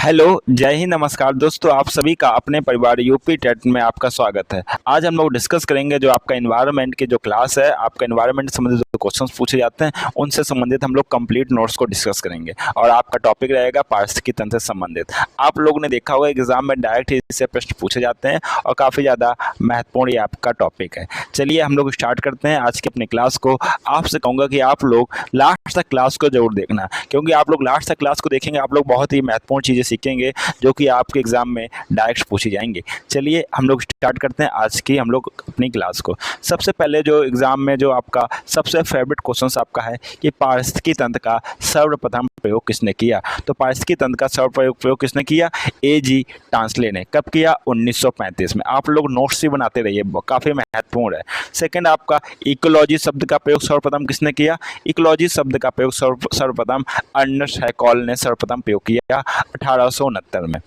Hello, जय हिंद, नमस्कार दोस्तों। आप सभी का अपने परिवार यूपी टेट में आपका स्वागत है। आज हम लोग डिस्कस करेंगे जो आपका एनवायरनमेंट की जो क्लास है, आपका एनवायरनमेंट से संबंधित जो क्वेश्चंस पूछे जाते हैं उनसे संबंधित हम लोग कंप्लीट नोट्स को डिस्कस करेंगे और आपका टॉपिक रहेगा पारिस्थितिकी तंत्र से संबंधित। आप लोगों ने देखा होगा एग्जाम में डायरेक्ट इससे प्रश्न पूछे जाते हैं और काफ़ी ज़्यादा महत्वपूर्ण ये आपका टॉपिक है। चलिए हम लोग स्टार्ट करते हैं आज की अपनी क्लास को। आपसे कहूँगा कि आप लोग लास्ट तक क्लास को जरूर देखना, क्योंकि आप लोग लास्ट तक क्लास को देखेंगे आप लोग बहुत ही महत्वपूर्ण चीज़ें सीखेंगे जो कि आपके एग्जाम में डायरेक्ट पूछी जाएंगी। चलिए हम लोग स्टार्ट करते हैं आज की हम लोग अपनी क्लास को। सबसे पहले जो एग्जाम में जो आपका सबसे फेवरेट क्वेश्चन आपका है कि पारिस्थितिकी तंत्र का सर्वप्रथम प्रयोग किसने किया। तो पारिस्थितिकी तंत्र का सर्वप्रयोग प्रयोग किसने किया? A.G. टांसले ने। कब किया? 1935 में। आप लोग नोट्स ही बनाते रहिए, काफ़ी महत्वपूर्ण है। सेकंड आपका इकोलॉजी शब्द का प्रयोग सर्वप्रथम किसने किया? इकोलॉजी शब्द का प्रयोग सर्वप्रथम अर्नेस्ट हैकल ने सर्वप्रथम प्रयोग किया 1869 में।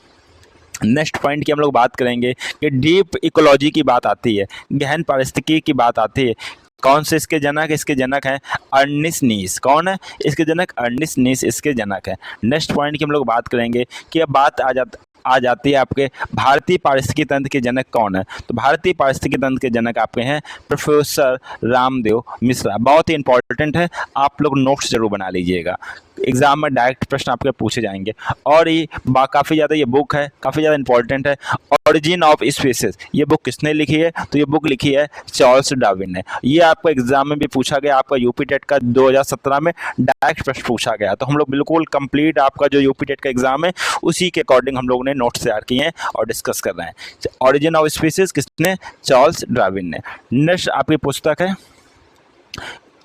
नेक्स्ट पॉइंट की हम लोग बात करेंगे कि डीप इकोलॉजी की बात आती है, गहन पारिस्थितिकी की बात आती है। कौन से इसके जनक? इसके जनक हैं अर्नेस्ट नीस। कौन है इसके जनक? अर्नेस्ट नीस इसके जनक है। नेक्स्ट पॉइंट की हम लोग बात करेंगे कि अब बात आ जाती है आपके भारतीय पारिस्थितिकी तंत्र के जनक कौन है। तो भारतीय पारिस्थितिकी तंत्र के जनक आपके हैं प्रोफेसर रामदेव मिश्रा। बहुत ही इंपॉर्टेंट है, आप लोग नोट्स जरूर बना लीजिएगा, एग्जाम में डायरेक्ट प्रश्न आपके पूछे जाएंगे। और ये काफ़ी ज़्यादा ये बुक है, काफ़ी ज़्यादा इंपॉर्टेंट है। ओरिजिन ऑफ स्पीसीज ये बुक किसने लिखी है? तो ये बुक लिखी है चार्ल्स डार्विन ने। ये आपका एग्जाम में भी पूछा गया, आपका यूपी टेट का 2017 में डायरेक्ट प्रश्न पूछा गया। तो हम लोग बिल्कुल कंप्लीट आपका जो यूपी टेट का एग्जाम है उसी के अकॉर्डिंग हम लोगों ने नोट्स तैयार किए हैं और डिस्कस कर रहे हैं। ओरिजिन ऑफ स्पीसीज किसने? चार्ल्स डार्विन ने। नेक्स्ट आपकी पुस्तक है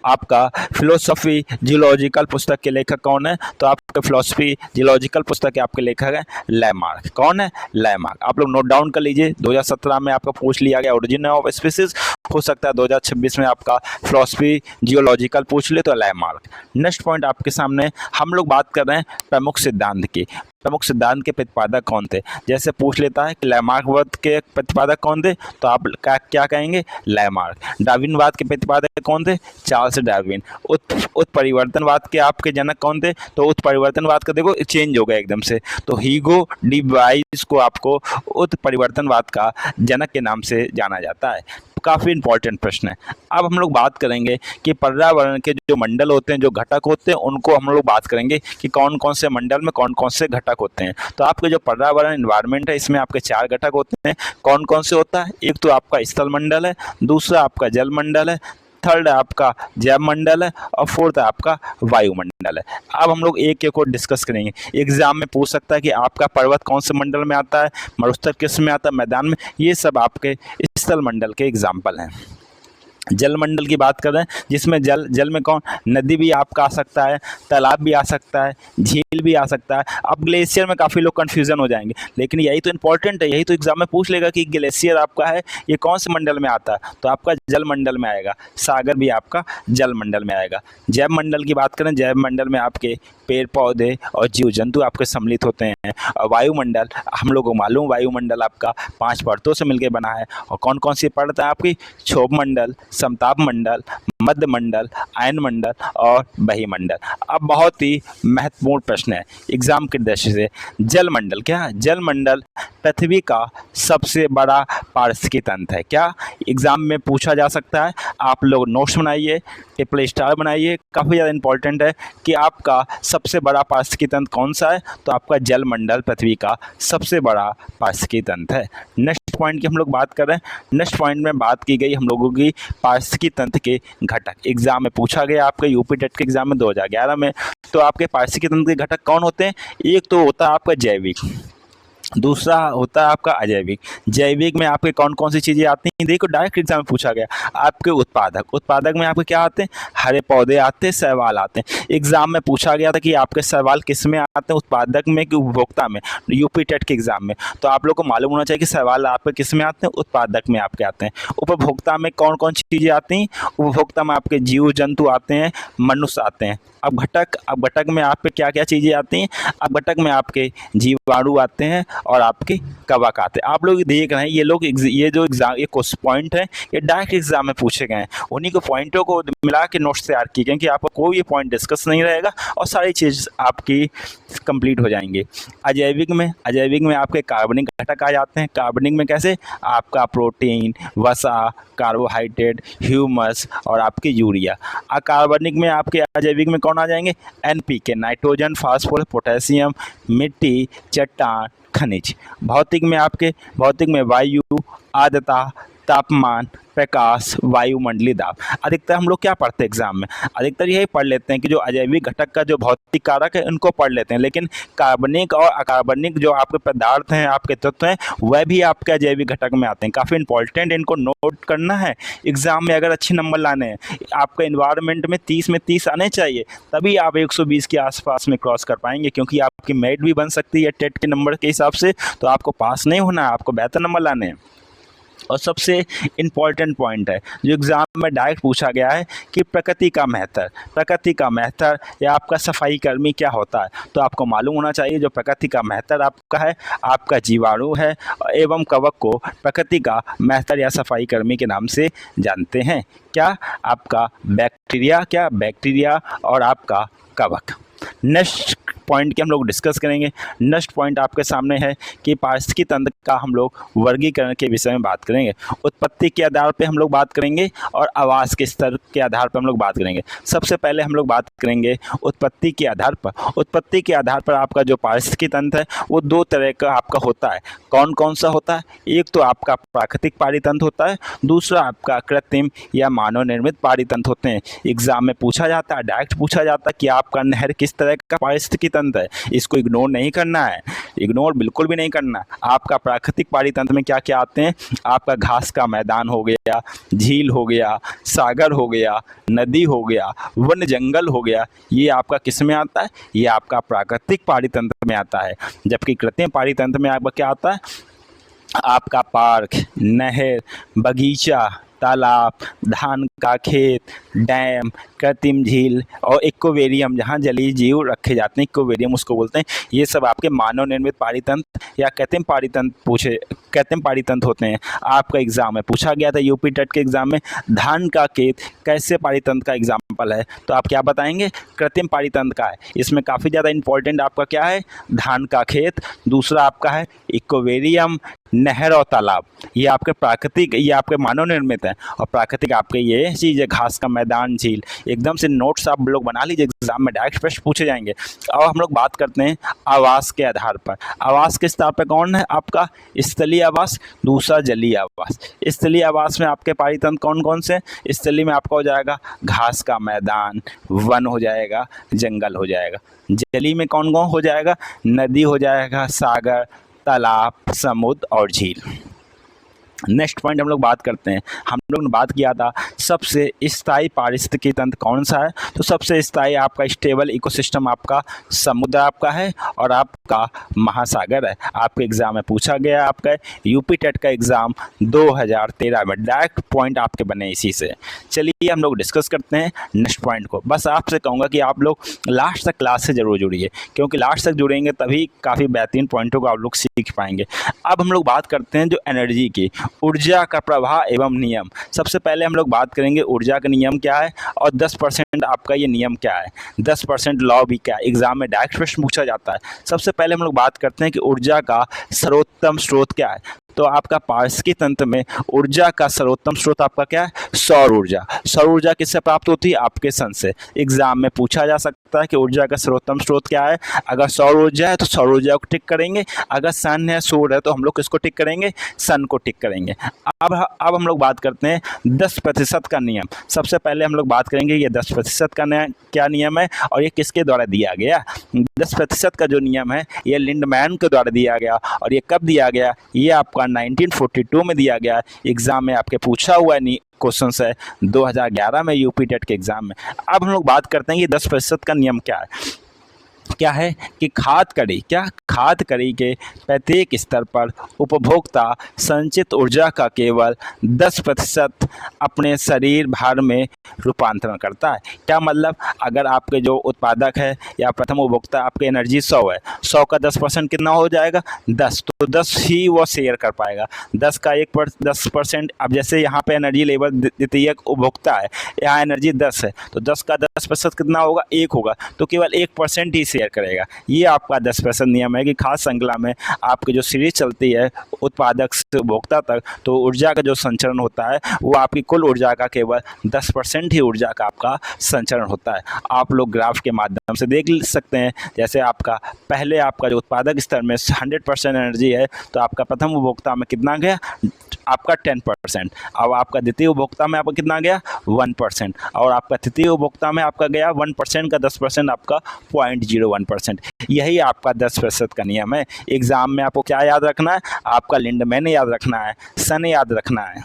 आपका फिलोसफी जियोलॉजिकल पुस्तक के लेखक कौन है? तो आपके फिलोसफी जियोलॉजिकल पुस्तक के आपके लेखक हैं लैमार्क। कौन है? लैमार्क। आप लोग नोट डाउन कर लीजिए, 2017 में आपका पूछ लिया गया ओरिजिन ऑफ स्पीसीज, हो सकता है 2026 में आपका फिलोसफी जियोलॉजिकल पूछ ले तो लैमार्क। नेक्स्ट पॉइंट आपके सामने हम लोग बात कर रहे हैं प्रमुख सिद्धांत की। प्रमुख सिद्धांत के प्रतिपादक कौन थे? जैसे पूछ लेता है कि लैमार्कवाद के प्रतिपादक कौन थे, तो आप क्या कहेंगे? लैमार्क। डार्विनवाद के प्रतिपादक कौन थे? Charles Darwin. उत्परिवर्तनवाद के आपके जनक कौन थे? तो उत्परिवर्तनवाद का देखो चेंज हो गया एकदम से, तो हीगो डी ब्राइस को आपको उत्परिवर्तनवाद का जनक के नाम से जाना जाता है। काफ़ी इंपॉर्टेंट प्रश्न है। अब हम लोग बात करेंगे कि पर्यावरण के जो मंडल होते हैं, जो घटक होते हैं, उनको हम लोग बात करेंगे कि कौन कौन से मंडल में कौन कौन से घटक होते हैं। तो आपके जो पर्यावरण इन्वायरमेंट है इसमें आपके 4 घटक होते हैं। कौन कौन से होता है? एक तो आपका स्थल मंडल है, दूसरा आपका जल मंडल है, थर्ड आपका जैव मंडल है और फोर्थ आपका वायुमंडल है। अब हम लोग एक एक और डिस्कस करेंगे। एग्जाम में पूछ सकता है कि आपका पर्वत कौन से मंडल में आता है, मरुस्थल किस में आता है, मैदान में। ये सब आपके स्थल मंडल के एग्जाम्पल हैं। जल मंडल की बात कर रहे हैं जिसमें जल में कौन? नदी भी आपका आ सकता है, तालाब भी आ सकता है, झील भी आ सकता है। अब ग्लेशियर में काफ़ी लोग कंफ्यूजन हो जाएंगे, लेकिन यही तो इंपॉर्टेंट है, यही तो एग्जाम में पूछ लेगा कि ग्लेशियर आपका है ये कौन से मंडल में आता है, तो आपका जल मंडल में आएगा। सागर भी आपका जल मंडल में आएगा। जैव मंडल की बात करें, जैव मंडल में आपके पेड़ पौधे और जीव जंतु आपके सम्मिलित होते हैं। और वायुमंडल हम लोगों को मालूम, वायुमंडल आपका 5 परतों से मिलकर बना है। और कौन कौन सी परत है आपकी? क्षोभ मंडल, समताप मंडल, मध्य मंडल, आयन मंडल और बहिमंडल। अब बहुत ही महत्वपूर्ण प्रश्न है एग्जाम की दृष्टि से, जल मंडल क्या है? जल मंडल पृथ्वी का सबसे बड़ा पारिस्थितिकी तंत्र है। क्या एग्जाम में पूछा जा सकता है? आप लोग नोट्स बनाइए, ट्रिपल स्टार बनाइए, काफ़ी ज़्यादा इंपॉर्टेंट है कि आपका सबसे बड़ा पारिस्थितिकी तंत्र कौन सा है। तो आपका जल मंडल पृथ्वी का सबसे बड़ा पारिस्थितिकी तंत्र है। नेक्स्ट पॉइंट की हम लोग बात कर रहे हैं। नेक्स्ट पॉइंट में बात की गई हम लोगों की पारिस्थितिकी तंत्र के घटक। एग्जाम में पूछा गया आपके यूपी टेट के एग्जाम में 2011 में। तो आपके पारिस्थितिकी तंत्र के घटक कौन होते हैं? एक तो होता है आपका जैविक, दूसरा होता है आपका अजैविक। जैविक में आपके कौन कौन सी चीज़ें आती हैं? देखो डायरेक्ट एग्जाम में पूछा गया। आपके उत्पादक, उत्पादक में आपके क्या आते हैं? हरे पौधे आते हैं, शैवाल आते हैं। एग्जाम में पूछा गया था कि आपके शैवाल किस में आते हैं, उत्पादक में कि उपभोक्ता में, यूपी टेट के एग्जाम में। तो आप लोग को मालूम होना चाहिए कि शैवाल आपके किस में आते हैं? उत्पादक में आपके आते हैं। उपभोक्ता में कौन कौन सी चीज़ें आती हैं? उपभोक्ता में आपके जीव जंतु आते हैं, मनुष्य आते हैं। अब घटक में आपके क्या क्या चीज़ें आती हैं? अब घटक में आपके जीवाणु आते हैं और आपके कवक आते हैं। आप लोग देख रहे हैं ये जो एग्जाम ये क्वेश्चन पॉइंट है ये डायरेक्ट एग्जाम में पूछे गए हैं, उन्हीं को पॉइंटों को मिला के नोट्स तैयार किए गए कि आपका कोई भी पॉइंट डिस्कस नहीं रहेगा और सारी चीज़ आपकी कंप्लीट हो जाएंगी। अजैविक में आपके कार्बनिक घटक आ जाते हैं। कार्बनिक में कैसे? आपका प्रोटीन, वसा, कार्बोहाइड्रेट, ह्यूमस और आपके यूरिया। अकार्बनिक में आपके अजैविक में कौन आ जाएंगे? एनपीके, नाइट्रोजन, फास्फोरस, पोटेशियम, मिट्टी, चट्टान, खनिज। भौतिक में वायु, आर्द्रता, तापमान, प्रकाश, वायुमंडलीय दाब। अधिकतर हम लोग क्या पढ़ते हैं एग्जाम में? अधिकतर यही पढ़ लेते हैं कि जो अजैविक घटक का जो भौतिक कारक है उनको पढ़ लेते हैं, लेकिन कार्बनिक और अकार्बनिक जो आपके पदार्थ हैं, आपके तत्व हैं, वह भी आपके अजैविक घटक में आते हैं। काफ़ी इंपॉर्टेंट, इनको नोट करना है एग्जाम में अगर अच्छे नंबर लाने हैं। आपका इन्वायरमेंट में 30 में 30 आने चाहिए, तभी आप 120 के आसपास में क्रॉस कर पाएंगे, क्योंकि आपकी मेरिट भी बन सकती है टेट के नंबर के हिसाब से। तो आपको पास नहीं होना है, आपको बेहतर नंबर लाने हैं। और सबसे इम्पॉर्टेंट पॉइंट है जो एग्ज़ाम में डायरेक्ट पूछा गया है कि प्रकृति का महत्तर या आपका सफाई कर्मी क्या होता है। तो आपको मालूम होना चाहिए जो प्रकृति का महत्तर आपका है, आपका जीवाणु है एवं कवक को प्रकृति का महत्तर या सफाई कर्मी के नाम से जानते हैं। क्या? आपका बैक्टीरिया और आपका कवक। नेक्स्ट पॉइंट की हम लोग डिस्कस करेंगे। नेक्स्ट पॉइंट आपके सामने है कि पारिस्थितिकी तंत्र का हम लोग वर्गीकरण के विषय में बात करेंगे। उत्पत्ति के आधार पे हम लोग बात करेंगे और आवास के स्तर के आधार पर हम लोग बात करेंगे। सबसे पहले हम लोग बात करेंगे उत्पत्ति के आधार पर। उत्पत्ति के आधार पर आपका जो पारिस्थितिकी तंत्र है वो दो तरह का आपका होता है। कौन कौन सा होता है? एक तो आपका प्राकृतिक पारितंत्र होता है, दूसरा आपका कृत्रिम या मानव निर्मित पारितंत्र होते हैं। एग्जाम में पूछा जाता है, डायरेक्ट पूछा जाता है कि आपका नहर किस तरह का पारिस्थितिकी तंत्र है। इसको इग्नोर नहीं करना है, इग्नोर बिल्कुल भी नहीं करना। आपका प्राकृतिक पारितंत्र में क्या क्या आते हैं? आपका घास का मैदान हो गया, झील हो गया, सागर हो गया, नदी हो गया, वन जंगल हो गया। ये आपका किस में आता है? ये आपका प्राकृतिक पारितंत्र में आता है। जबकि कृत्रिम पारितंत्र में आपका क्या आता है? आपका पार्क, नहर, बगीचा, तालाब, धान का खेत, डैम, कृत्रिम झील और इकोवेरियम, जहाँ जलीय जीव रखे जाते हैं, इकोवेरियम उसको बोलते हैं। ये सब आपके मानव निर्मित पारितंत्र या कृत्रिम पारितंत्र होते हैं। आपका एग्जाम में पूछा गया था यूपी टेट के एग्जाम में, धान का खेत कैसे पारितंत्र का एग्जाम्पल है? तो आप क्या बताएंगे? कृत्रिम पारितंत्र का है। इसमें काफ़ी ज़्यादा इंपॉर्टेंट आपका क्या है? धान का खेत। दूसरा आपका है इकोवेरियम, नहर और तालाब। ये आपके प्राकृतिक, ये आपके मानव निर्मित है। और प्राकृतिक आपके ये चीज़ है घास का मैदान, झील। एकदम से नोट्स आप लोग बना लीजिए, एग्जाम में डायरेक्ट प्रश्न पूछे जाएंगे। अब हम लोग बात करते हैं आवास के आधार पर। आवास के स्तर पर कौन है? आपका स्थलीय आवास, दूसरा जलीय आवास। स्थलीय आवास में आपके पारितंत्र कौन कौन से? स्थलीय में आपका हो जाएगा घास का मैदान, वन हो जाएगा, जंगल हो जाएगा। जलीय में कौन कौन हो जाएगा? नदी हो जाएगा, सागर, तालाब, समुद्र और झील। नेक्स्ट पॉइंट हम लोग बात करते हैं। हम लोग ने बात किया था सबसे स्थायी पारिस्थितिकी तंत्र कौन सा है? तो सबसे स्थायी आपका स्टेबल इकोसिस्टम आपका समुद्र आपका है और आपका महासागर है। आपके एग्जाम में पूछा गया, आपका यूपी टेट का एग्जाम 2013 में डायरेक्ट पॉइंट आपके बने इसी से। चलिए हम लोग डिस्कस करते हैं नेक्स्ट पॉइंट को। बस आपसे कहूँगा कि आप लोग लास्ट तक क्लास से जरूर जुड़िए, क्योंकि लास्ट तक जुड़ेंगे तभी काफ़ी बेहतरीन पॉइंटों को आप लोग सीख पाएंगे। अब हम लोग बात करते हैं जो एनर्जी की, ऊर्जा का प्रवाह एवं नियम। सबसे पहले हम लोग बात करेंगे ऊर्जा का नियम क्या है और 10% आपका ये नियम क्या है, 10% लॉ भी क्या है। एग्जाम में डायरेक्ट प्रश्न पूछा जाता है। सबसे पहले हम लोग बात करते हैं कि ऊर्जा का सर्वोत्तम स्रोत क्या है। तो आपका पारिस्थितिकी तंत्र में ऊर्जा का सर्वोत्तम स्रोत आपका क्या है? सौर ऊर्जा। सौर ऊर्जा किससे प्राप्त होती है? आपके सन से। एग्जाम में पूछा जा सकता है कि ऊर्जा का सर्वोत्तम स्रोत क्या है। अगर सौर ऊर्जा है तो सौर ऊर्जा को टिक करेंगे, अगर सन है, सूर्य है, तो हम लोग किसको टिक करेंगे? सन को टिक करेंगे। अब हम लोग बात करते हैं 10% का नियम। सबसे पहले हम लोग बात करेंगे ये 10% का क्या नियम है और ये किसके द्वारा दिया गया। 10% का जो नियम है ये लिंडमैन के द्वारा दिया गया और ये कब दिया गया? ये आपका 1942 में दिया गया। एग्जाम में आपके पूछा हुआ क्वेश्चन है 2011 में यूपी टेट के एग्जाम में। अब हम लोग बात करते हैं कि 10% का नियम क्या है। क्या है कि खाद कड़ी के प्रत्येक स्तर पर उपभोक्ता संचित ऊर्जा का केवल 10% अपने शरीर भार में रूपांतरण करता है। क्या मतलब, अगर आपके जो उत्पादक है या प्रथम उपभोक्ता, आपके एनर्जी 100 है, 100 का 10% कितना हो जाएगा, 10, तो 10 ही वो शेयर कर पाएगा। 10 का 10%, अब जैसे यहाँ पे एनर्जी लेवल द्वितीयक उपभोक्ता है, यहाँ एनर्जी 10 है, तो 10 का 10% कितना होगा, 1 होगा, तो केवल 1% ही शेयर करेगा। ये आपका 10% नियम है कि खाद्य श्रृंखला में आपकी जो सीरीज चलती है उत्पादक से उपभोक्ता तक, तो ऊर्जा का जो संचरण होता है वो आपकी कुल ऊर्जा का केवल 10% ही ऊर्जा का आपका संचरण होता है। आप लोग ग्राफ के माध्यम से देख सकते हैं, जैसे आपका पहले आपका जो उत्पादक स्तर में 100% एनर्जी है, तो आपका प्रथम उपभोक्ता में कितना गया, आपका 10%। अब आपका द्वितीय उपभोक्ता में आपका कितना गया, 1%, और आपका तृतीय उपभोक्ता में आपका गया 1% का 10% आपका 0.01%। यही आपका 10% का नियम है। एग्जाम में आपको क्या याद रखना है, आपका लिंडमैन याद रखना है, सन याद रखना है।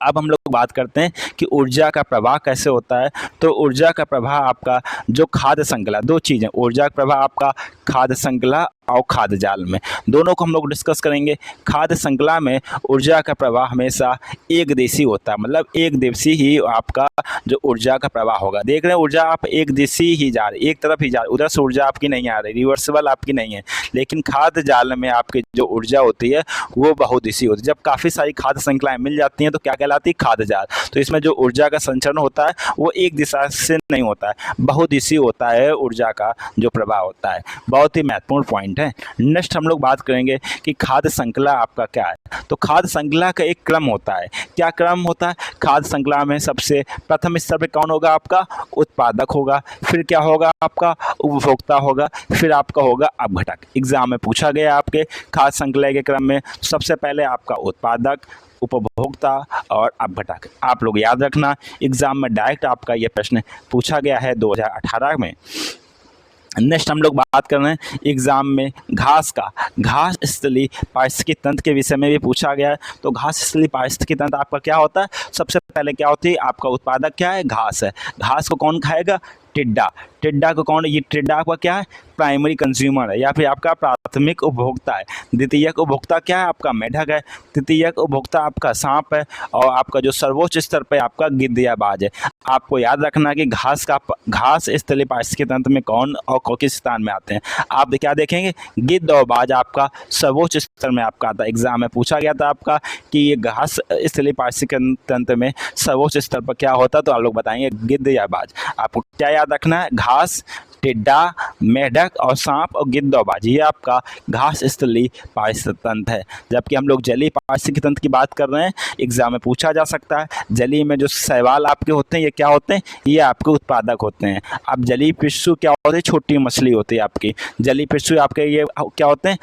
अब हम लोग बात करते हैं कि ऊर्जा का प्रवाह कैसे होता है। तो ऊर्जा का प्रवाह आपका जो खाद्य श्रृंखला, दो चीज़ें, ऊर्जा का प्रवाह आपका खाद्य श्रृंखला और खाद्य जाल में, दोनों को हम लोग डिस्कस करेंगे। खाद्य श्रृंखला में ऊर्जा का प्रवाह हमेशा एक दिशी होता है, मतलब एक दिवसीय ही आपका जो ऊर्जा का प्रवाह होगा। देख रहे हैं, ऊर्जा आप एक दिशी ही जा रही, एक तरफ ही जा रही, उधर से ऊर्जा आपकी नहीं आ रही, रिवर्सिबल आपकी नहीं है। लेकिन खाद्य जाल में आपकी जो ऊर्जा होती है वो बहुदिशीय होती है। जब काफ़ी सारी खाद्य श्रृंखलाएँ मिल जाती हैं तो क्या कहलाती है, खाद्य जाल। तो इसमें जो ऊर्जा का संचरण होता है वो एक दिशा से नहीं होता है, बहुदिशीय होता है ऊर्जा का जो प्रवाह होता है। बहुत ही महत्वपूर्ण पॉइंट है। नेक्स्ट हम लोग बात करेंगे कि खाद्य श्रृंखला आपका क्या है। तो खाद्य श्रृंखला का एक क्रम होता है। क्या क्रम होता है, खाद्य श्रृंखला में सबसे प्रथम स्तर पे कौन होगा, आपका उत्पादक होगा, फिर क्या होगा, आपका उपभोक्ता होगा, फिर आपका होगा अपघटक। एग्जाम में पूछा गया आपके खाद्य श्रृंखला के क्रम में सबसे पहले आपका उत्पादक, उपभोक्ता और अपघटक। आप लोग याद रखना, एग्जाम में डायरेक्ट आपका ये प्रश्न पूछा गया है 2018 में। नेक्स्ट हम लोग बात कर रहे हैं एग्ज़ाम में घास स्थलीय पारिस्थितिकी तंत्र के विषय में भी पूछा गया है। तो घास स्थलीय पारिस्थितिकी तंत्र आपका क्या होता है, सबसे पहले क्या होती है, आपका उत्पादक क्या है, घास है। घास को कौन खाएगा, टिड्डा को कौन, ये टिड्डा आपका क्या है, प्राइमरी कंज्यूमर है या फिर आपका प्राथमिक उपभोक्ता है। द्वितीयक उपभोक्ता क्या है, आपका मेढक है। तृतीयक उपभोक्ता आपका सांप है, और आपका जो सर्वोच्च स्तर पे आपका गिद्ध या बाज है। आपको याद रखना कि घास स्थलीय पारिस्थितिकी तंत्र में कौन और किस स्थान में आते हैं। आप क्या देखेंगे, गिद्ध और बाज आपका सर्वोच्च स्तर में आपका आता है। एग्जाम में पूछा गया था आपका कि ये घास स्थलीय पारिस्थितिकी तंत्र में सर्वोच्च स्तर पर क्या होता है, तो आप लोग बताएंगे गिद्ध या बाज। आपको क्या याद रखना है, घास, टिड्डा, मेढक और सांप और गिद्ध और बाज, ये आपका घास स्थलीय पारिस्थितिकी तंत्र है। जबकि हम लोग जलीय पारिस्थितिकी तंत्र की बात कर रहे हैं, एग्जाम में पूछा जा सकता है। जलीय में जो शैवाल आपके होते हैं, ये क्या होते हैं, ये आपके उत्पादक होते हैं। अब जलीय पिस्सू क्या होते हैं, छोटी मछली होती है आपकी। जलीय पिस्सू आपके ये क्या होते हैं,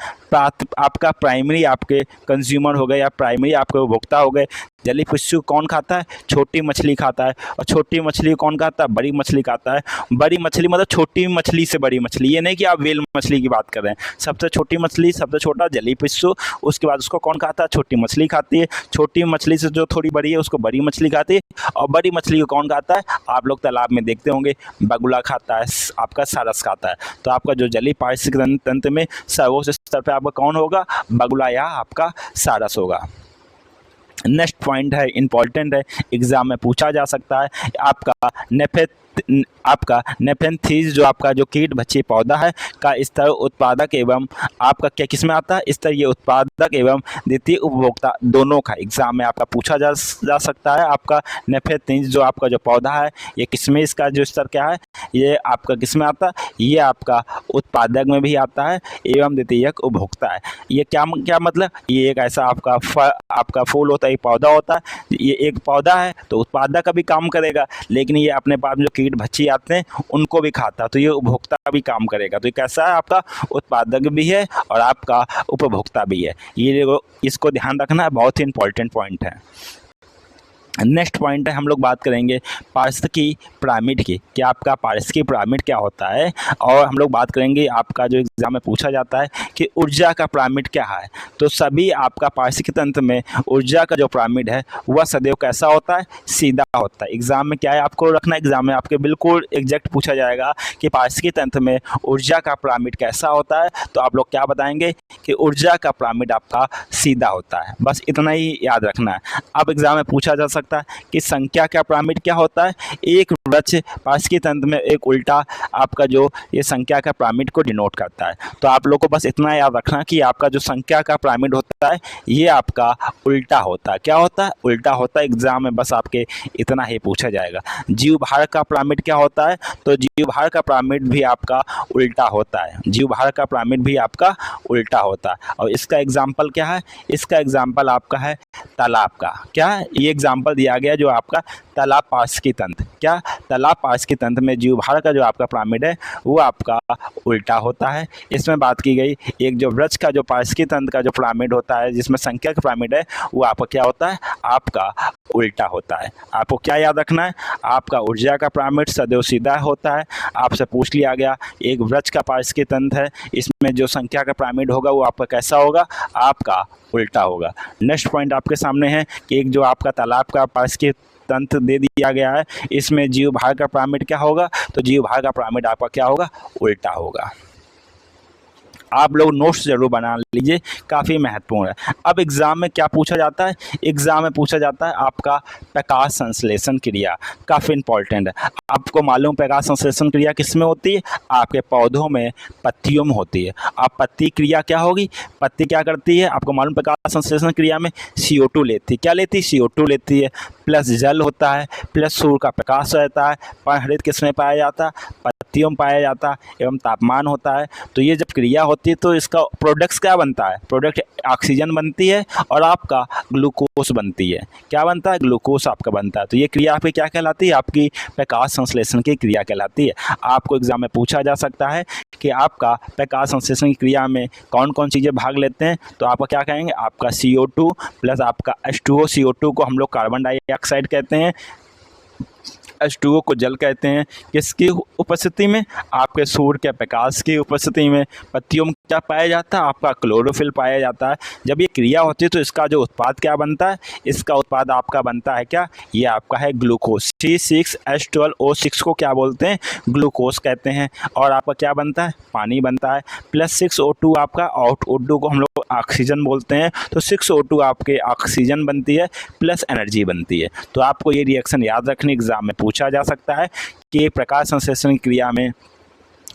आपका प्राइमरी आपके कंज्यूमर हो गए या प्राइमरी आपके उपभोक्ता हो गए। जलीय पिस्सू कौन खाता है, छोटी मछली खाता है, और छोटी मछली कौन खाता है, बड़ी मछली खाता है। बड़ी मछली मतलब छोटी मछली से बड़ी मछली, ये नहीं कि आप व्हेल मछली की बात कर रहे हैं। सबसे छोटी मछली, सबसे छोटा जलीय पिस्सू, उसके बाद उसको कौन खाता है, छोटी मछली खाती है। छोटी मछली से जो थोड़ी बड़ी है उसको बड़ी मछली खाती है, और बड़ी मछली को कौन खाता है, आप लोग तालाब में देखते होंगे, बगुला खाता है, आपका सारस खाता है। तो आपका जो जलीय पारिस्थितिकी तंत्र में सर्वोच्च स्तर पर आपका कौन होगा, बगुला या आपका सारस होगा। नेक्स्ट पॉइंट है, इंपॉर्टेंट है, एग्जाम में पूछा जा सकता है, आपका नेफेंथीज जो आपका जो कीट भक्षी पौधा है का स्तर उत्पादक एवं आपका क्या किस में आता है, स्तर ये उत्पादक एवं द्वितीय उपभोक्ता दोनों का। एग्जाम में आपका पूछा जा सकता है, आपका नेफेंथीज जो आपका जो पौधा है ये किसमें, इसका जो स्तर क्या है, ये आपका किस में आता है, ये आपका उत्पादक में भी आता है एवं द्वितीयक उपभोक्ता है। ये क्या मतलब, ये एक ऐसा आपका फूल होता है, एक पौधा होता है, ये एक पौधा है तो उत्पादक का भी काम करेगा, लेकिन ये अपने पास जो कीट भक्षी आते हैं उनको भी खाता है, तो ये उपभोक्ता भी काम करेगा। तो ये कैसा है, आपका उत्पादक भी है और आपका उपभोक्ता भी है। ये इसको ध्यान रखना है, बहुत ही इंपॉर्टेंट पॉइंट है। नेक्स्ट पॉइंट है, हम लोग बात करेंगे पारिस्थितिकी पिरामिड की, कि आपका पारिस्थितिकी पिरामिड क्या होता है। और हम लोग बात करेंगे आपका जो एग्जाम में पूछा जाता है कि ऊर्जा का पिरामिड क्या है। तो सभी आपका पारिस्थितिकी तंत्र में ऊर्जा का जो पिरामिड है वह सदैव कैसा होता है, सीधा होता है। एग्जाम में क्या है आपको रखना, एग्जाम में आपके बिल्कुल एग्जैक्ट पूछा जाएगा कि पारिस्थितिकी तंत्र में ऊर्जा का पिरामिड कैसा होता है, तो आप लोग क्या बताएंगे कि ऊर्जा का पिरामिड आपका सीधा होता है। बस इतना ही याद रखना है। अब एग्जाम में पूछा जा सकता है कि संख्या का पिरामिड क्या होता है। एक वृक्ष पारिस्थितिकी तंत्र में एक उल्टा आपका जो ये संख्या का पिरामिड को डिनोट करता है। तो आप लोग को बस इतना याद रखना कि आपका जो संख्या का पिरामिड होता है ये आपका उल्टा होता है। क्या होता है, उल्टा होता है। एग्जाम में बस आपके इतना ही पूछा जाएगा। जीव भार का पिरामिड क्या होता है, तो जीव भार का पिरामिड भी आपका उल्टा होता है। जीव भार का पिरामिड भी आपका उल्टा होता है। और इसका एग्जाम्पल क्या है, इसका एग्जाम्पल आपका है तालाब का। क्या ये एग्जाम्पल दिया गया जो आपका तालाब पारिस्थितिकी तंत्र, क्या तालाब पारिस्थितिकी तंत्र में जीव भार का जो आपका पिरामिड है वो आपका उल्टा होता है। इसमें बात की गई एक जो वृक्ष का जो पारिस्थितिकी तंत्र का जो पिरामिड होता है जिसमें संख्या का पिरामिड है वो आपका क्या होता है, आपका उल्टा होता है। आपको क्या याद रखना है, आपका ऊर्जा का पिरामिड सदैव सीधा होता है। आपसे पूछ लिया गया एक वृक्ष का पारिस्थितिकी तंत्र है, इसमें जो संख्या का पिरामिड होगा वो आपका कैसा होगा, आपका उल्टा होगा। नेक्स्ट पॉइंट आपके सामने है कि एक जो आपका तालाब का पारिस्थितिकी तंत्र दे दिया गया है, इसमें जीव भार का पिरामिड क्या होगा, तो जीव भार का पिरामिड आपका क्या होगा, उल्टा होगा। आप लोग नोट्स जरूर बना लीजिए, काफ़ी महत्वपूर्ण है। अब एग्ज़ाम में क्या पूछा जाता है, एग्ज़ाम में पूछा जाता है आपका प्रकाश संश्लेषण क्रिया, काफ़ी इंपॉर्टेंट है। आपको मालूम प्रकाश संश्लेषण क्रिया किस में होती है, आपके पौधों में पत्तियों में होती है। अब पत्ती क्रिया क्या होगी, पत्ती क्या करती है, आपको मालूम प्रकाश संश्लेषण क्रिया में CO2 लेती है। क्या लेती है, CO2 लेती है, प्लस जल होता है, प्लस सूर्य का प्रकाश रहता है। परहरित किस में पाया जाता है, पत्तियों में पाया जाता है, एवं तापमान होता है। तो ये जब क्रिया होती है तो इसका प्रोडक्ट्स क्या बनता है, प्रोडक्ट ऑक्सीजन बनती है और आपका ग्लूकोज बनती है। क्या बनता है, ग्लूकोज आपका बनता है। तो ये क्रिया आपकी क्या कहलाती है, आपकी प्रकाश संश्लेषण की क्रिया कहलाती है। आपको एग्जाम में पूछा जा सकता है कि आपका प्रकाश संश्लेषण की क्रिया में कौन कौन चीज़ें भाग लेते हैं, तो आपका क्या कहेंगे, आपका CO2 प्लस आपका H2O। CO2 को हम लोग कार्बन डाइऑक्साइड कहते हैं, H2O को जल कहते हैं। किसकी उपस्थिति में, आपके सूर्य के प्रकाश की उपस्थिति में। पत्तियों में क्या पाया जाता है, आपका क्लोरोफिल पाया जाता है। जब ये क्रिया होती है तो इसका जो उत्पाद क्या बनता है, इसका उत्पाद आपका बनता है क्या, ये आपका है ग्लूकोज। C6H12O6 को क्या बोलते हैं, ग्लूकोज कहते हैं। और आपका क्या बनता है, पानी बनता है। प्लस 6O2 आपका, और O2 को हम लोग ऑक्सीजन बोलते हैं। तो 6O2 आपके ऑक्सीजन बनती है, प्लस एनर्जी बनती है। तो आपको ये रिएक्शन याद रखने, एग्जाम में पूछा जा सकता है कि प्रकाश संश्लेषण क्रिया में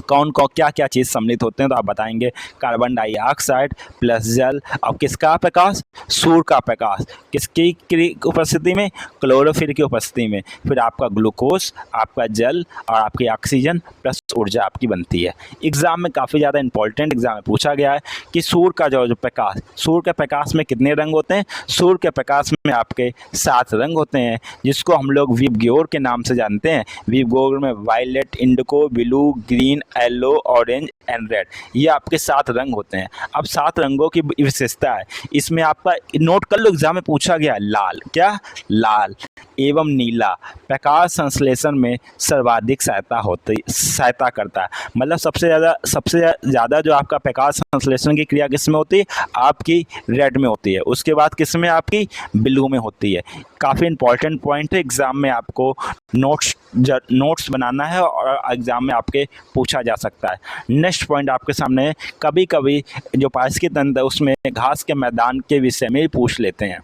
कौन कौन क्या क्या चीज़ सम्मिलित होते हैं। तो आप बताएंगे कार्बन डाइऑक्साइड प्लस जल। अब किसका प्रकाश, सूर्य का प्रकाश। किसकी उपस्थिति में, क्लोरोफिल की उपस्थिति में। फिर आपका ग्लूकोज, आपका जल और आपकी ऑक्सीजन प्लस ऊर्जा आपकी बनती है। एग्जाम में काफ़ी ज़्यादा इंपॉर्टेंट एग्जाम में पूछा गया है कि सूर्य का जो प्रकाश, सूर्य के प्रकाश में कितने रंग होते हैं, सूर्य के प्रकाश में आपके 7 रंग होते हैं, जिसको हम लोग विबग्योर के नाम से जानते हैं। विबग्योर में violet, indigo, blue, green, yellow, orange and red, ये आपके 7 रंग होते हैं। अब 7 रंगों की विशेषता है, इसमें आपका नोट कर लो, एग्जाम में पूछा गया लाल, क्या, लाल एवं नीला प्रकाश संश्लेषण में सर्वाधिक सहायता करता है। मतलब सबसे ज़्यादा जो आपका प्रकाश संश्लेषण की क्रिया किस में होती है, आपकी रेड में होती है। उसके बाद किस में, आपकी ब्लू में होती है। काफ़ी इंपॉर्टेंट पॉइंट है, एग्जाम में आपको नोट्स बनाना है और एग्जाम में आपके पूछा जा सकता है। नेक्स्ट पॉइंट आपके सामने है, कभी कभी जो पारिस्थितिकी तंत्र है उसमें घास के मैदान के विषय में भी पूछ लेते हैं।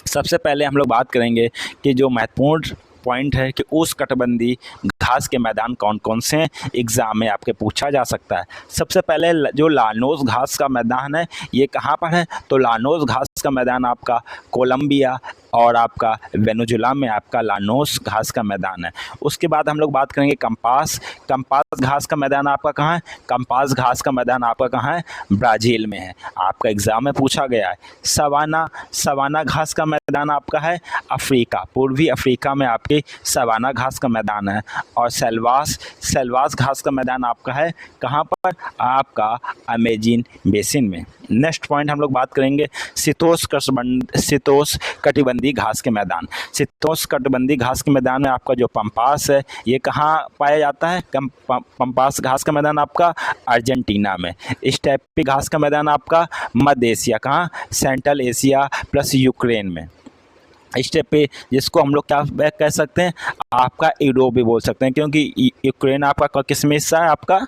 सबसे पहले हम लोग बात करेंगे कि जो महत्वपूर्ण पॉइंट है कि उष्णकटिबंधीय घास के मैदान कौन कौन से हैं, एग्जाम में आपके पूछा जा सकता है। सबसे पहले जो लानोस घास का मैदान है ये कहाँ पर है, तो लानोस घास का मैदान आपका कोलंबिया और आपका वेनेजुला में आपका लानोस घास का मैदान है। उसके बाद हम लोग बात करेंगे कंपास घास का मैदान आपका कहाँ है, कंपास घास का मैदान आपका कहाँ है, ब्राज़ील में है। आपका एग्जाम में पूछा गया है। सवाना घास का मैदान आपका है अफ्रीका, पूर्वी अफ्रीका में आपके सवाना घास का मैदान है। और सेल्वास घास का मैदान आपका है कहाँ पर, आपका अमेजिन बेसिन में। नेक्स्ट पॉइंट हम लोग बात करेंगे शीतोष्ण कटिबंधीय घास के मैदान। शीतोष्ण कटिबंधीय घास के मैदान में आपका जो पंपास है ये कहाँ पाया जाता है? पंपास घास का मैदान आपका अर्जेंटीना में। स्टेपी घास का मैदान आपका मध्य एशिया, कहाँ? सेंट्रल एशिया प्लस यूक्रेन में। स्टेप पे जिसको हम लोग क्या कह सकते हैं, आपका यूरोप भी बोल सकते हैं, क्योंकि यूक्रेन आपका किस में हिस्सा है? आपका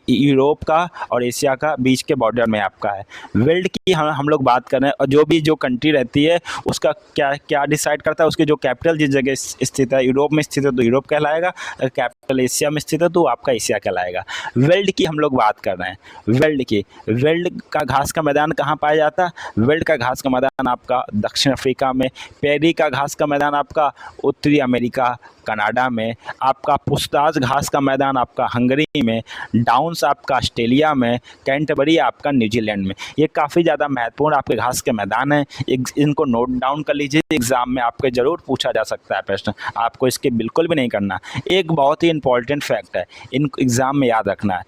यूरोप का और एशिया का बीच के बॉर्डर में आपका है। वर्ल्ड की हम लोग बात कर रहे हैं, और जो कंट्री रहती है उसका क्या क्या डिसाइड करता है? उसकी जो कैपिटल जिस जगह स्थित है, यूरोप में स्थित है तो यूरोप कहलाएगा, कैपिटल एशिया में स्थित है तो आपका एशिया कहलाएगा। वर्ल्ड की हम लोग बात कर रहे हैं, वर्ल्ड का घास का मैदान कहाँ पाया जाता है? वर्ल्ड का घास का मैदान आपका दक्षिण अफ्रीका में। पेरी का घास का मैदान आपका उत्तरी अमेरिका कनाडा में। आपका पुस्ताज घास का मैदान आपका हंगरी में। डाउन्स आपका ऑस्ट्रेलिया में। कैंटरबरी आपका न्यूजीलैंड में। ये काफ़ी ज़्यादा महत्वपूर्ण आपके घास के मैदान हैं, इनको नोट डाउन कर लीजिए, एग्जाम में आपके ज़रूर पूछा जा सकता है प्रश्न, आपको इसके बिल्कुल भी नहीं करना। एक बहुत ही इंपॉर्टेंट फैक्ट है, इन एग्ज़ाम में याद रखना है,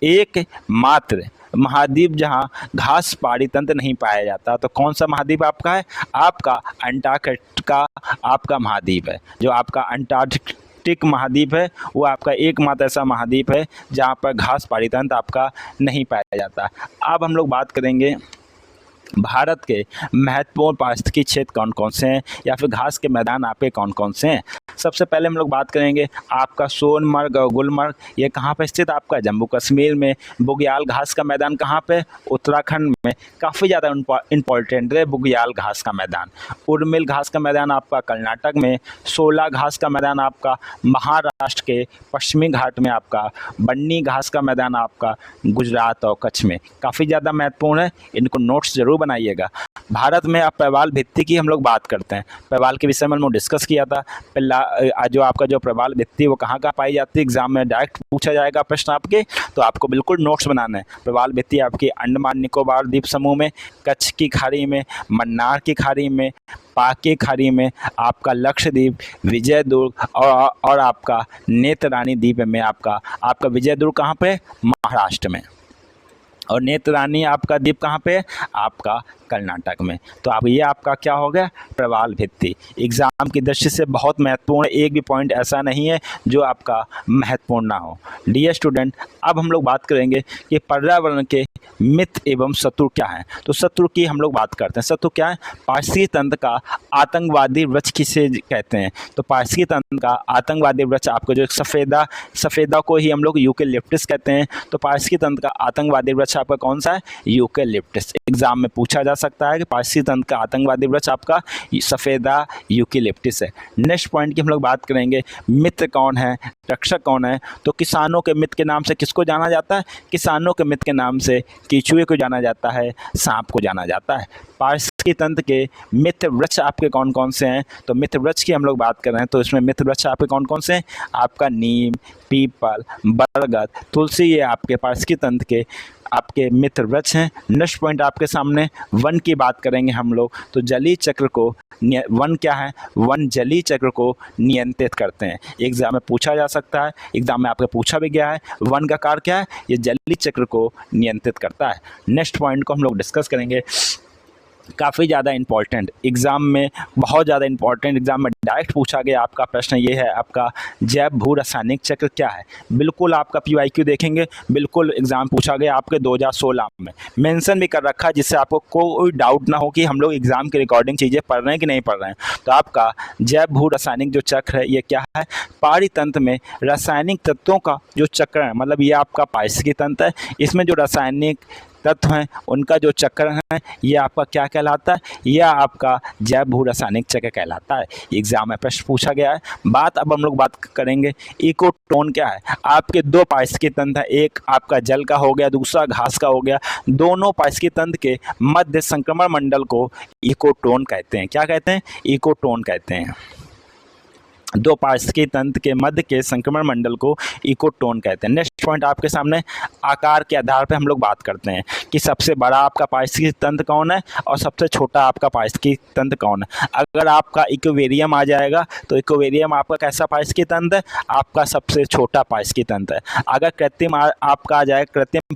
एक मात्र महाद्वीप जहाँ घास पहाड़ी तंत्र नहीं पाया जाता, तो कौन सा महाद्वीप आपका है? आपका अंटार्कटिका आपका महाद्वीप है। जो आपका अंटार्कटिक महाद्वीप है वो आपका एकमात्र ऐसा महाद्वीप है जहाँ पर घास पहाड़ी तंत्र आपका नहीं पाया जाता। अब हम लोग बात करेंगे भारत के महत्वपूर्ण पारिस्थितिक क्षेत्र कौन कौन से हैं, या फिर घास के मैदान आपके कौन कौन से हैं। सबसे पहले हम लोग बात करेंगे आपका सोनमर्ग और गुलमर्ग, ये कहाँ पर स्थित? आपका जम्मू कश्मीर में। बुग्याल घास का मैदान कहाँ पे? उत्तराखंड में। काफ़ी ज़्यादा इंपॉर्टेंट है बुग्याल घास का मैदान। उर्मिल घास का मैदान आपका कर्नाटक में। शोला घास का मैदान आपका महाराष्ट्र के पश्चिमी घाट में। आपका बन्नी घास का मैदान आपका गुजरात और कच्छ में। काफ़ी ज़्यादा महत्वपूर्ण है, इनको नोट्स जरूर बनाइएगा। भारत में आप प्रवाल भित्ति की हम लोग बात करते हैं, प्रवाल के विषय में हम डिस्कस किया था। जो आपका जो प्रवाल भित्ति वो कहाँ पाई जाती है, एग्जाम में डायरेक्ट पूछा जाएगा प्रश्न आपके, तो आपको बिल्कुल नोट्स बनाना है। प्रवाल भित्ति आपकी अंडमान निकोबार द्वीप समूह में, कच्छ की खाड़ी में, मन्नार की खाड़ी में, पाक की खाड़ी में, आपका लक्षद्वीप, विजयदुर्ग और आपका नेत्रानी द्वीप में। आपका विजयदुर्ग कहाँ पे? महाराष्ट्र में। और नेत्रानी आपका द्वीप कहाँ पे? आपका कर्नाटक में। तो अब ये आपका क्या हो गया? प्रवाल भित्ति। एग्जाम की दृष्टि से बहुत महत्वपूर्ण, एक भी पॉइंट ऐसा नहीं है जो आपका महत्वपूर्ण ना हो। डियर स्टूडेंट, अब हम लोग बात करेंगे कि पर्यावरण के मित्र एवं शत्रु क्या हैं। तो शत्रु की हम लोग बात करते हैं। शत्रु क्या है? पारिस्थितिक तंत्र का आतंकवादी वृक्ष किसे कहते हैं? तो पारिस्थितिक तंत्र का आतंकवादी वृक्ष आपको जो सफ़ेदा को ही हम लोग यूकेलिप्टस कहते हैं। तो पारिस्थितिक तंत्र का आतंकवादी वृक्ष आपका कौन सा है? यूकेलिप्टस। एग्जाम में पूछा जा सकता है कि पारिस्थितिक तंत्र का आतंकवादी वृक्ष आपका सफ़ेदा यूकेलिप्टस है। नेक्स्ट पॉइंट की हम लोग बात करेंगे, मित्र कौन है, रक्षक कौन है। तो किसानों के मित्र के नाम से किसको जाना जाता है? किसानों के मित्र के नाम से केंचुए को जाना जाता है, सांप को जाना जाता है। पारिस्थितिक तंत्र के मित्र वृक्ष आपके कौन कौन से हैं? तो मित्र वृक्ष की हम लोग बात कर रहे हैं, तो इसमें मित्र वृक्ष आपके कौन कौन से हैं? आपका नीम, पीपल, बरगद, तुलसी, ये आपके पारिस्थितिक तंत्र के आपके मित्र वृक्ष हैं। नेक्स्ट पॉइंट आपके सामने वन की बात करेंगे हम लोग। तो जलीय चक्र को वन क्या है? वन जलीय चक्र को नियंत्रित करते हैं। एग्जाम में पूछा जा सकता है, एग्जाम में आपका पूछा भी गया है। वन का कार्य क्या है? ये जलीय चक्र को नियंत्रित करता है। नेक्स्ट पॉइंट को हम लोग डिस्कस करेंगे, काफ़ी ज़्यादा इंपॉर्टेंट, एग्ज़ाम में बहुत ज़्यादा इंपॉर्टेंट, एग्ज़ाम में डायरेक्ट पूछा गया आपका प्रश्न ये है, आपका जैव भू रासायनिक चक्र क्या है। बिल्कुल आपका PYQ देखेंगे, बिल्कुल एग्ज़ाम पूछा गया आपके 2016 में, मेंशन भी कर रखा है, जिससे आपको कोई डाउट ना हो कि हम लोग एग्ज़ाम के रिकॉर्डिंग चीज़ें पढ़ रहे हैं कि नहीं पढ़ रहे हैं। तो आपका जैव भू रासायनिक जो चक्र है ये क्या है? पहाड़ी तंत्र में रासायनिक तत्वों का जो चक्र है, मतलब ये आपका पारिस्थितिक तंत्र है, इसमें जो रासायनिक तत्व हैं उनका जो चक्र है ये आपका क्या कहलाता है? यह आपका जैव भू रासायनिक चक्र कहलाता है। एग्जाम में प्रश्न पूछा गया है। अब हम लोग बात करेंगे इकोटोन क्या है। आपके दो पारिस्थितिक तंत्र हैं, एक आपका जल का हो गया, दूसरा घास का हो गया। दोनों पारिस्थितिक तंत्र के मध्य संक्रमण मंडल को इकोटोन कहते हैं। क्या कहते हैं? इकोटोन कहते हैं। दो पारिस्थितिकी तंत्र के मध्य के संक्रमण मंडल को इकोटोन कहते हैं। नेक्स्ट पॉइंट आपके सामने आकार के आधार पे हम लोग बात करते हैं कि सबसे बड़ा आपका पारिस्थितिकी तंत्र कौन है और सबसे छोटा आपका पारिस्थितिकी तंत्र कौन है। अगर आपका इक्वेरियम आ जाएगा तो इक्वेरियम आपका कैसा पारिस्थितिकी तंत्र है, आपका सबसे छोटा पारिस्थितिकी तंत्र है। अगर कृत्रिम आपका आ जाए, कृत्रिम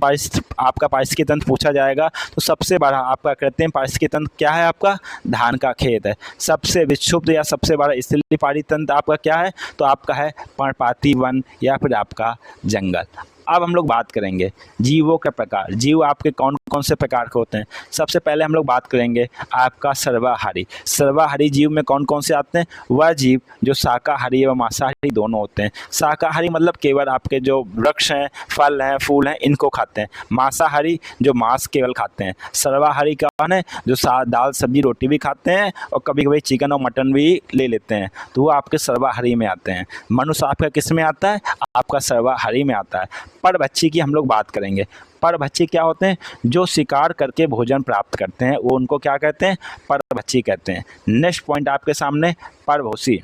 आपका पारिस्थितिकी तंत्र पूछा जाएगा तो सबसे बड़ा आपका कृत्रिम पारिस्थितिकी तंत्र क्या है, आपका धान का खेत है। सबसे विक्षुब्ध या सबसे बड़ा स्तरीय तंत्र आपका क्या है, तो आपका है पर्णपाती वन या फिर आपका जंगल। अब हम लोग बात करेंगे जीवों के प्रकार। जीव आपके कौन कौन से प्रकार के होते हैं। सबसे पहले हम लोग बात करेंगे आपका सर्वाहारी। सर्वाहारी जीव में कौन कौन से आते हैं, वह जीव जो शाकाहारी व मांसाहारी दोनों होते हैं। शाकाहारी मतलब केवल आपके जो वृक्ष हैं, फल हैं, फूल हैं, इनको खाते हैं। मांसाहारी जो मांस केवल खाते हैं। सर्वाहारी कौन है, जो दाल सब्जी रोटी भी खाते हैं और कभी कभी चिकन और मटन भी ले लेते हैं, तो वो आपके सर्वाहारी में आते हैं। मनुष्य आपका किस में आता है, आपका सर्वाहारी में आता है। परभक्षी की हम लोग बात करेंगे। परभक्षी क्या होते हैं, जो शिकार करके भोजन प्राप्त करते हैं, वो उनको क्या कहते हैं, परभक्षी कहते हैं। नेक्स्ट पॉइंट आपके सामने परपोषी।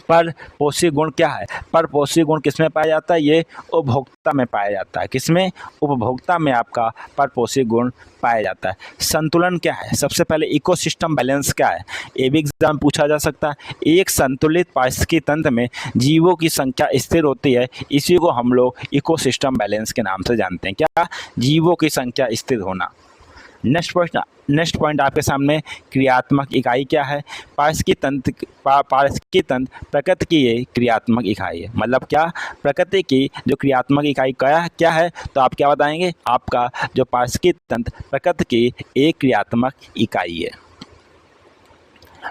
परपोषी गुण क्या है, परपोषी गुण किसमें पाया जाता है, ये उपभोक्ता में पाया जाता है। किसमें, उपभोक्ता में आपका परपोषी गुण पाया जाता है। संतुलन क्या है, सबसे पहले इकोसिस्टम बैलेंस क्या है, ये भी एग्जाम पूछा जा सकता है। एक संतुलित पारिस्थितिकी तंत्र में जीवों की संख्या स्थिर होती है, इसी को हम लोग इकोसिस्टम बैलेंस के नाम से जानते हैं। क्या, जीवों की संख्या स्थिर होना। नेक्स्ट पॉइंट आपके सामने क्रियात्मक इकाई क्या है। पारिस्थितिकी तंत्र प्रकृति की ये क्रियात्मक इकाई है। मतलब क्या, प्रकृति की जो क्रियात्मक इकाई क्या है, तो आप क्या बताएंगे, आपका जो पारिस्थितिकी तंत्र प्रकृति की एक क्रियात्मक इकाई है।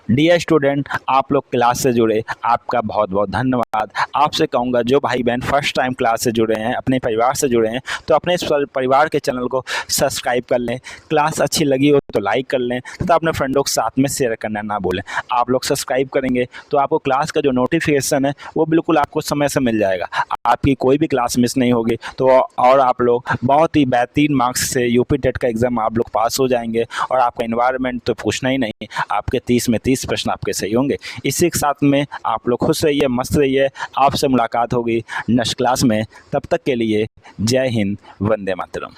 डियर स्टूडेंट, आप लोग क्लास से जुड़े, आपका बहुत बहुत धन्यवाद। आपसे कहूँगा जो भाई बहन फर्स्ट टाइम क्लास से जुड़े हैं, अपने परिवार से जुड़े हैं, तो अपने इस परिवार के चैनल को सब्सक्राइब कर लें। क्लास अच्छी लगी हो तो लाइक कर लें तथा अपने फ्रेंडों के साथ में शेयर करना ना भूलें। आप लोग सब्सक्राइब करेंगे तो आपको क्लास का जो नोटिफिकेशन है वो बिल्कुल आपको समय से मिल जाएगा। आपकी कोई भी क्लास मिस नहीं होगी, तो और आप लोग बहुत ही बेहतरीन मार्क्स से यूपी टेट का एग्ज़ाम आप लोग पास हो जाएंगे। और आपका एनवायरनमेंट तो पूछना ही नहीं, आपके 30 में 30 प्रश्न आपके सही होंगे। इसी के साथ में आप लोग खुश रहिए, मस्त रहिए। आपसे मुलाकात होगी नेक्स्ट क्लास में। तब तक के लिए जय हिंद, वंदे मातरम।